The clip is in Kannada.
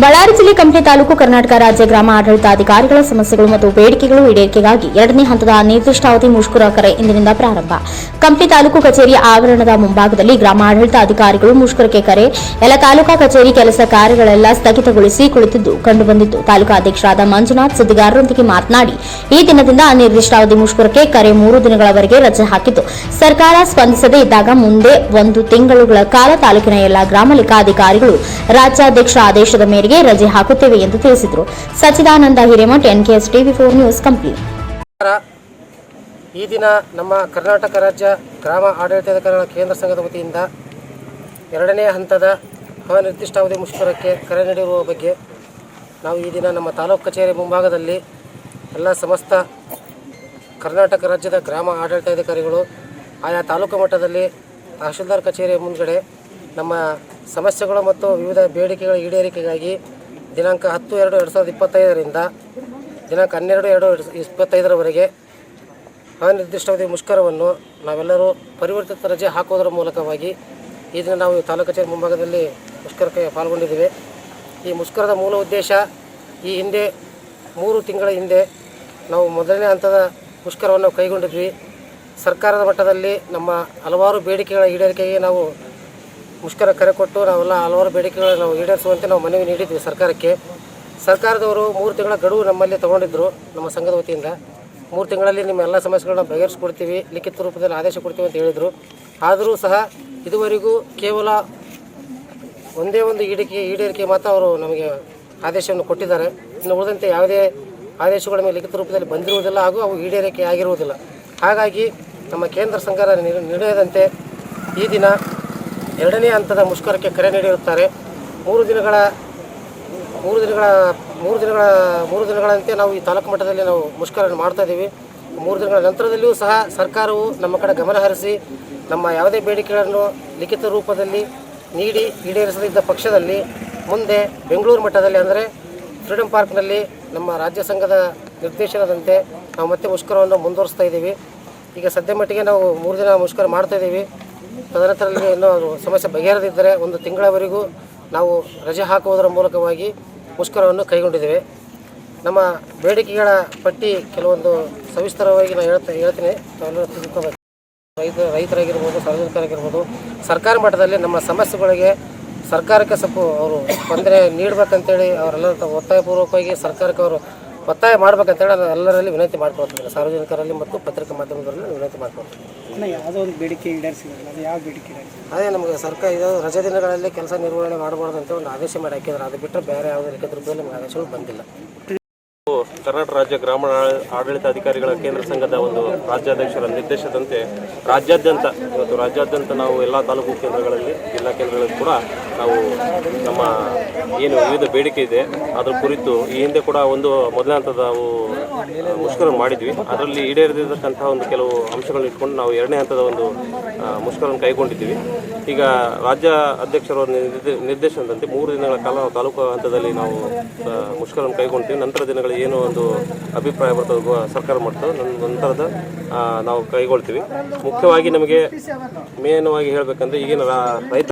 ಬಳ್ಳಾರಿ ಜಿಲ್ಲೆ ಕಂಪ್ಲಿ ತಾಲೂಕು ಕರ್ನಾಟಕ ರಾಜ್ಯ ಗ್ರಾಮ ಆಡಳಿತಾಧಿಕಾರಿಗಳ ಸಮಸ್ಯೆಗಳು ಮತ್ತು ಬೇಡಿಕೆಗಳು ಈಡೇರಿಕೆಗಾಗಿ ಎರಡನೇ ಹಂತದ ಅನಿರ್ದಿಷ್ಟಾವಧಿ ಮುಷ್ಕರ ಕರೆ ಇಂದಿನಿಂದ ಪ್ರಾರಂಭ. ಕಂಪ್ಲಿ ತಾಲೂಕು ಕಚೇರಿ ಆವರಣದ ಮುಂಭಾಗದಲ್ಲಿ ಗ್ರಾಮ ಆಡಳಿತಾಧಿಕಾರಿಗಳು ಮುಷ್ಕರಕ್ಕೆ ಕರೆ. ಎಲ್ಲ ತಾಲೂಕಾ ಕಚೇರಿ ಕೆಲಸ ಕಾರ್ಯಗಳೆಲ್ಲ ಸ್ಥಗಿತಗೊಳಿಸಿ ಕುಳಿತಿದ್ದು ಕಂಡುಬಂದಿದ್ದು. ತಾಲೂಕಾ ಅಧ್ಯಕ್ಷರಾದ ಮಂಜುನಾಥ್ ಸುದ್ದಿಗಾರರೊಂದಿಗೆ ಮಾತನಾಡಿ, ಈ ದಿನದಿಂದ ಅನಿರ್ದಿಷ್ಟಾವಧಿ ಮುಷ್ಕರಕ್ಕೆ ಕರೆ 3 ದಿನಗಳವರೆಗೆ ರಜೆ ಹಾಕಿದ್ದು, ಸರ್ಕಾರ ಸ್ಪಂದಿಸದೇ ಇದ್ದಾಗ ಮುಂದೆ 1 ತಿಂಗಳುಗಳ ಕಾಲ ತಾಲೂಕಿನ ಎಲ್ಲ ಗ್ರಾಮ ಲೆಕ್ಕಾಧಿಕಾರಿಗಳು ರಾಜ್ಯಾಧ್ಯಕ್ಷರ ಆದೇಶದ ಮೇರೆಗೆ ರಜೆ ಹಾಕುತ್ತೇವೆ ಎಂದು ತಿಳಿಸಿದರು. Sachidananda Hiremath, NKS TV4 news Kampli. ಈ ದಿನ ನಮ್ಮ ಕರ್ನಾಟಕ ರಾಜ್ಯ ಗ್ರಾಮ ಆಡಳಿತಾಧಿಕಾರಿಗಳ ಕೇಂದ್ರ ಸಂಘದ ವತಿಯಿಂದ ಎರಡನೇ ಹಂತದ ಅನಿರ್ದಿಷ್ಟಾವಧಿ ಮುಷ್ಕರಕ್ಕೆ ಕರೆ ನೀಡಿರುವ ಬಗ್ಗೆ ನಾವು ಈ ದಿನ ನಮ್ಮ ತಾಲೂಕು ಕಚೇರಿ ಮುಂಭಾಗದಲ್ಲಿ ಎಲ್ಲ ಸಮಸ್ತ ಕರ್ನಾಟಕ ರಾಜ್ಯದ ಗ್ರಾಮ ಆಡಳಿತಾಧಿಕಾರಿಗಳು ಆಯಾ ತಾಲೂಕು ಮಟ್ಟದಲ್ಲಿ ತಹಶೀಲ್ದಾರ್ ಕಚೇರಿಯ ಮುಂದ್ಗಡೆ ನಮ್ಮ ಸಮಸ್ಯೆಗಳು ಮತ್ತು ವಿವಿಧ ಬೇಡಿಕೆಗಳ ಈಡೇರಿಕೆಗಾಗಿ ದಿನಾಂಕ 10/2/2025ರಿಂದ ದಿನಾಂಕ 12/2/2025ರವರೆಗೆ ಅನಿರ್ದಿಷ್ಟಾವಧಿ ಮುಷ್ಕರವನ್ನು ನಾವೆಲ್ಲರೂ ಪರಿವರ್ತಿತ ರಜೆ ಹಾಕೋದರ ಮೂಲಕವಾಗಿ ಈ ದಿನ ನಾವು ತಾಲೂಕು ಕಚೇರಿ ಮುಂಭಾಗದಲ್ಲಿ ಮುಷ್ಕರಕ್ಕೆ ಪಾಲ್ಗೊಂಡಿದ್ದೇವೆ. ಈ ಮುಷ್ಕರದ ಮೂಲ ಉದ್ದೇಶ, ಈ ಹಿಂದೆ 3 ತಿಂಗಳ ಹಿಂದೆ ನಾವು ಮೊದಲನೇ ಹಂತದ ಮುಷ್ಕರವನ್ನು ಕೈಗೊಂಡಿದ್ವಿ. ಸರ್ಕಾರದ ಮಟ್ಟದಲ್ಲಿ ನಮ್ಮ ಹಲವಾರು ಬೇಡಿಕೆಗಳ ಈಡೇರಿಕೆಗೆ ನಾವು ಮುಷ್ಕರ ಕರೆ ಕೊಟ್ಟು ನಾವೆಲ್ಲ ಹಲವಾರು ಬೇಡಿಕೆಗಳನ್ನು ನಾವು ಈಡೇರಿಸುವಂತೆ ನಾವು ಮನವಿ ನೀಡಿದ್ವಿ ಸರ್ಕಾರಕ್ಕೆ. ಸರ್ಕಾರದವರು 3 ತಿಂಗಳ ಗಡುವು ನಮ್ಮಲ್ಲಿ ತಗೊಂಡಿದ್ದರು. ನಮ್ಮ ಸಂಘದ ವತಿಯಿಂದ 3 ತಿಂಗಳಲ್ಲಿ ನಿಮ್ಮ ಎಲ್ಲ ಸಮಸ್ಯೆಗಳನ್ನ ಬಗೆಹರಿಸ್ಕೊಡ್ತೀವಿ, ಲಿಖಿತ ರೂಪದಲ್ಲಿ ಆದೇಶ ಕೊಡ್ತೀವಿ ಅಂತ ಹೇಳಿದರು. ಆದರೂ ಸಹ ಇದುವರೆಗೂ ಕೇವಲ ಒಂದೇ ಒಂದು ಈಡೇರಿಕೆ ಮಾತ್ರ ಅವರು ನಮಗೆ ಆದೇಶವನ್ನು ಕೊಟ್ಟಿದ್ದಾರೆ. ಇನ್ನು ಉಳಿದಂತೆ ಯಾವುದೇ ಆದೇಶಗಳ ಮೇಲೆ ಲಿಖಿತ ರೂಪದಲ್ಲಿ ಬಂದಿರುವುದಿಲ್ಲ ಹಾಗೂ ಅವು ಈಡೇರಿಕೆ ಆಗಿರುವುದಿಲ್ಲ. ಹಾಗಾಗಿ ನಮ್ಮ ಕೇಂದ್ರ ಸರ್ಕಾರ ನಿರ್ಣಯದಂತೆ ಈ ದಿನ ಎರಡನೇ ಹಂತದ ಮುಷ್ಕರಕ್ಕೆ ಕರೆ ನೀಡಿರುತ್ತಾರೆ. 3 ದಿನಗಳಂತೆ ನಾವು ಈ ತಾಲೂಕು ಮಟ್ಟದಲ್ಲಿ ನಾವು ಮುಷ್ಕರವನ್ನು ಮಾಡ್ತಾ ಇದ್ದೀವಿ. 3 ದಿನಗಳ ನಂತರದಲ್ಲಿಯೂ ಸಹ ಸರ್ಕಾರವು ನಮ್ಮ ಕಡೆ ಗಮನ ಹರಿಸಿ ನಮ್ಮ ಯಾವುದೇ ಬೇಡಿಕೆಗಳನ್ನು ಲಿಖಿತ ರೂಪದಲ್ಲಿ ನೀಡಿ ಈಡೇರಿಸದಿದ್ದ ಪಕ್ಷದಲ್ಲಿ ಮುಂದೆ ಬೆಂಗಳೂರು ಮಟ್ಟದಲ್ಲಿ ಅಂದರೆ ಫ್ರೀಡಂ ಪಾರ್ಕ್ನಲ್ಲಿ ನಮ್ಮ ರಾಜ್ಯ ಸಂಘದ ನಿರ್ದೇಶನದಂತೆ ನಾವು ಮತ್ತೆ ಮುಷ್ಕರವನ್ನು ಮುಂದುವರಿಸ್ತಾ ಇದ್ದೀವಿ. ಈಗ ಸದ್ಯ ಮಟ್ಟಿಗೆ ನಾವು 3 ದಿನ ಮುಷ್ಕರ ಮಾಡ್ತಾ ಇದ್ದೀವಿ. ತದನಂತರದಲ್ಲಿ ಇನ್ನೂ ಸಮಸ್ಯೆ ಬಗೆಹರದಿದ್ದರೆ 1 ತಿಂಗಳವರೆಗೂ ನಾವು ರಜೆ ಹಾಕುವುದರ ಮೂಲಕವಾಗಿ ಮುಷ್ಕರವನ್ನು ಕೈಗೊಂಡಿದ್ದೇವೆ. ನಮ್ಮ ಬೇಡಿಕೆಗಳ ಪಟ್ಟಿ ಕೆಲವೊಂದು ಸವಿಸ್ತರವಾಗಿ ನಾನು ಹೇಳ್ತೀನಿ, ತಾವೆಲ್ಲರೂ ತಿಳ್ಕೋಬೇಕು. ರೈತರಾಗಿರ್ಬೋದು, ಸಾರ್ವಜನಿಕರಾಗಿರ್ಬೋದು, ಸರ್ಕಾರ ಮಟ್ಟದಲ್ಲಿ ನಮ್ಮ ಸಮಸ್ಯೆಗಳಿಗೆ ಸರ್ಕಾರಕ್ಕೆ ಸ್ವಲ್ಪ ಅವರು ಸ್ಪಂದನೆ ನೀಡಬೇಕಂತೇಳಿ ಅವರೆಲ್ಲ ಒತ್ತಾಯಪೂರ್ವಕವಾಗಿ ಸರ್ಕಾರಕ್ಕೆ ಅವರು ಒತ್ತಾಯ ಮಾಡಬೇಕಂತೇಳಿ ನಾನು ಎಲ್ಲರಲ್ಲಿ ವಿನಂತಿ ಮಾಡ್ಕೊಳ್ತೀನಿ. ಸಾರ್ವಜನಿಕರಲ್ಲಿ ಮತ್ತು ಪತ್ರಿಕಾ ಮಾಧ್ಯಮದಲ್ಲಿ ವಿನಂತಿ ಮಾಡ್ಕೊಳ್ತೀನಿ. ಯಾವುದೋ ಒಂದು ಬೇಡಿಕೆ ಈಡೇರಿಸಿಲ್ಲ, ಅದು ಯಾವ ಬೇಡಿಕೆ? ಅದೇ ನಮಗೆ ಸರ್ಕಾರ ಇದು ರಜೆ ದಿನಗಳಲ್ಲಿ ಕೆಲಸ ನಿರ್ವಹಣೆ ಮಾಡಬಾರ್ದು ಅಂತ ಒಂದು ಆದೇಶ ಮಾಡಿ ಹಾಕಿದ್ರು. ಅದು ಬಿಟ್ಟರೆ ಬೇರೆ ಯಾವುದೇ ಲಿಖಿತ ರೂಪದಲ್ಲಿ ನಮಗೆ ಆದೇಶಗಳು ಬಂದಿಲ್ಲ. ಕರ್ನಾಟಕ ರಾಜ್ಯ ಗ್ರಾಮ ಆಡಳಿತಾಧಿಕಾರಿಗಳ ಕೇಂದ್ರ ಸಂಘದ ಒಂದು ರಾಜ್ಯಾಧ್ಯಕ್ಷರ ನಿರ್ದೇಶನದಂತೆ ರಾಜ್ಯಾದ್ಯಂತ ನಾವು ಎಲ್ಲ ತಾಲೂಕು ಕೇಂದ್ರಗಳಲ್ಲಿ, ಜಿಲ್ಲಾ ಕೇಂದ್ರಗಳಲ್ಲಿ ಕೂಡ ನಾವು ನಮ್ಮ ಏನು ವಿವಿಧ ಬೇಡಿಕೆ ಇದೆ ಅದರ ಕುರಿತು ಈ ಹಿಂದೆ ಕೂಡ ಒಂದು ಮೊದಲನೇ ಹಂತದ ನಾವು ಮುಷ್ಕರ ಮಾಡಿದ್ವಿ. ಅದರಲ್ಲಿ ಈಡೇರದಿರತಕ್ಕಂಥ ಒಂದು ಕೆಲವು ಅಂಶಗಳನ್ನ ಇಟ್ಕೊಂಡು ನಾವು ಎರಡನೇ ಹಂತದ ಒಂದು ಮುಷ್ಕರವನ್ನು ಕೈಗೊಂಡಿದ್ದೀವಿ. ಈಗ ರಾಜ್ಯ ಅಧ್ಯಕ್ಷರ ನಿರ್ದೇಶನದಂತೆ 3 ದಿನಗಳ ಕಾಲ ತಾಲೂಕು ಹಂತದಲ್ಲಿ ನಾವು ಮುಷ್ಕರವನ್ನು ಕೈಗೊಂಡಿದ್ದೀವಿ. ನಂತರ ದಿನಗಳಲ್ಲಿ ಏನು ಒಂದು ಅಭಿಪ್ರಾಯ ಬರ್ತದೆ ಸರ್ಕಾರ ಮಾಡ್ತದೆ ನಂತರದ ನಾವು ಕೈಗೊಳ್ತೀವಿ. ಮುಖ್ಯವಾಗಿ ನಮಗೆ ಮೇನವಾಗಿ ಹೇಳಬೇಕಂದ್ರೆ ಈಗಿನ ರೈತ